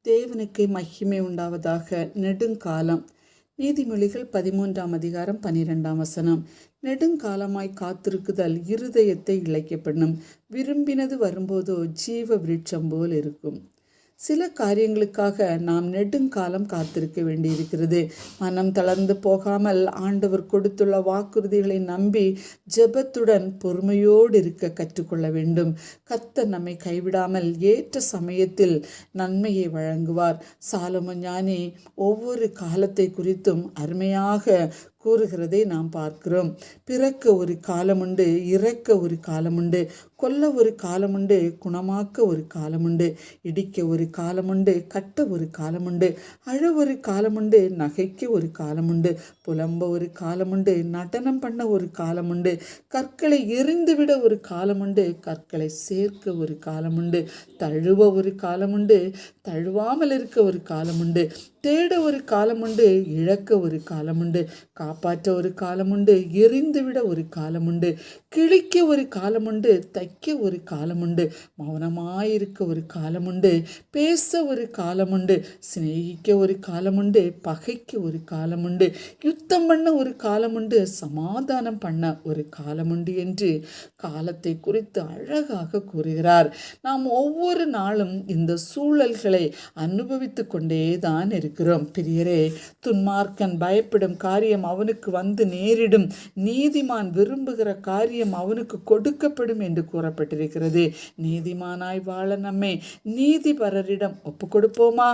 தேவனுக்கு மகிமை உண்டாவதாக. நெடுங்காலம். நீதிமொழிகள் 13ஆம் அதிகாரம் 12ஆம் வசனம். நெடுங்காலமாய் காத்திருக்குதல் இருதயத்தை இளைக்க பண்ணும், விரும்பினது வரும்போதோ ஜீவ விருட்சம் போல் இருக்கும். சில காரியங்களுக்காக நாம் நெடுங்காலம் காத்திருக்க வேண்டியிருக்கிறது. மனம் தளர்ந்து போகாமல் ஆண்டவர் கொடுத்துள்ள வாக்குறுதிகளை நம்பி ஜெபத்துடன் பொறுமையோடு இருக்க கற்றுக்கொள்ள வேண்டும். கர்த்தர் நம்மை கைவிடாமல் ஏற்ற சமயத்தில் நன்மையை வழங்குவார். சாலமோன் ஞானி ஒவ்வொரு காலத்தை குறித்தும் அருமையாக கூறுகிறதை நாம் பார்க்கிறோம். பிறக்க ஒரு காலமுண்டு, இறக்க ஒரு காலமுண்டு, கொல்ல ஒரு காலமுண்டு, குணமாக்க ஒரு காலமுண்டு, இடிக்க ஒரு காலமுண்டு, கட்ட ஒரு காலமுண்டு, அழ ஒரு காலமுண்டு, நகைக்க ஒரு காலமுண்டு, புலம்ப ஒரு காலமுண்டு, நடனம் பண்ண ஒரு காலமுண்டு, கற்களை எறிந்துவிட ஒரு காலமுண்டு, கற்களை சேர்க்க ஒரு காலமுண்டு, தழுவ ஒரு காலமுண்டு, தழுவாமல் இருக்க ஒரு காலமுண்டு, தேட ஒரு காலமுண்டு, இழக்க ஒரு காலமுண்டு, காப்பாற்ற ஒரு காலமுண்டு, எரிந்துவிட ஒரு காலமுண்டு, கிழிக்க ஒரு காலமுண்டு, தைக்க ஒரு காலமுண்டு, மௌனமாயிருக்க ஒரு காலமுண்டு, பேச ஒரு காலமுண்டு, சிநேகிக்க ஒரு காலமுண்டு, பகைக்க ஒரு காலமுண்டு, யுத்தம் பண்ண ஒரு காலமுண்டு, சமாதானம் பண்ண ஒரு காலமுண்டு என்று காலத்தை குறித்து அழகாக கூறுகிறார். நாம் ஒவ்வொரு நாளும் இந்த சூழல்களை அனுபவித்து கொண்டே தான் இருக்கிறோம். பிரியரே, துன்மார்க்கன் பயப்படும் காரியம் அவனுக்கு வந்து நேரிடும், நீதிமான் விரும்புகிற காரியம் அவனுக்கு கொடுக்கப்படும் என்று கூறப்பட்டிருக்கிறது. நீதிமானாய் வாழ நம்மை நீதிபரரிடம் ஒப்பு கொடுப்போமா?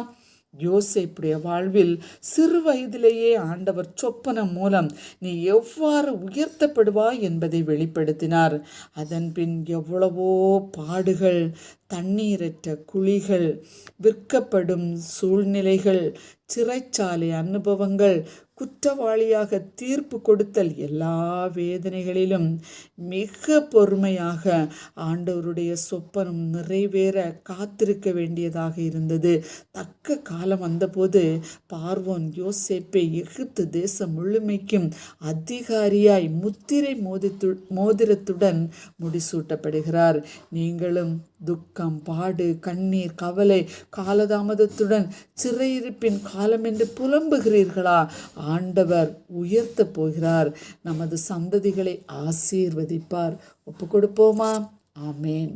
யோசேப்புடைய வாழ்வில் சிறு வயதிலேயே ஆண்டவர் சொப்பனம் மூலம் நீ எவ்வாறு உயர்த்தப்படுவாய் என்பதை வெளிப்படுத்தினார். அதன் பின் எவ்வளவோ பாடுகள், தண்ணீரற்ற குழிகள், விற்கப்படும் சூழ்நிலைகள், சிறைச்சாலை அனுபவங்கள், குற்றவாளியாக தீர்ப்பு கொடுத்தல், எல்லா வேதனைகளிலும் மிக பொறுமையாக ஆண்டவருடைய சொப்பனம் நிறைவேற காத்திருக்க வேண்டியதாக இருந்தது. தக்க காலம் வந்தபோது பார்வோன் யோசேப்பை எகிப்து தேசம் முழுமைக்கும் அதிகாரியாய் முத்திரை மோதிரத்துடன் முடிசூட்டப்படுகிறார். நீங்களும் துக்கம், பாடு, கண்ணீர், கவலை, காலதாமதத்துடன் சிறையிருப்பின் காலம் என்று புலம்புகிறீர்களா? ஆண்டவர் உயர்த்த போகிறார். நமது சந்ததிகளை ஆசீர்வதிப்பார். ஒப்பு கொடுப்போமா? ஆமேன்.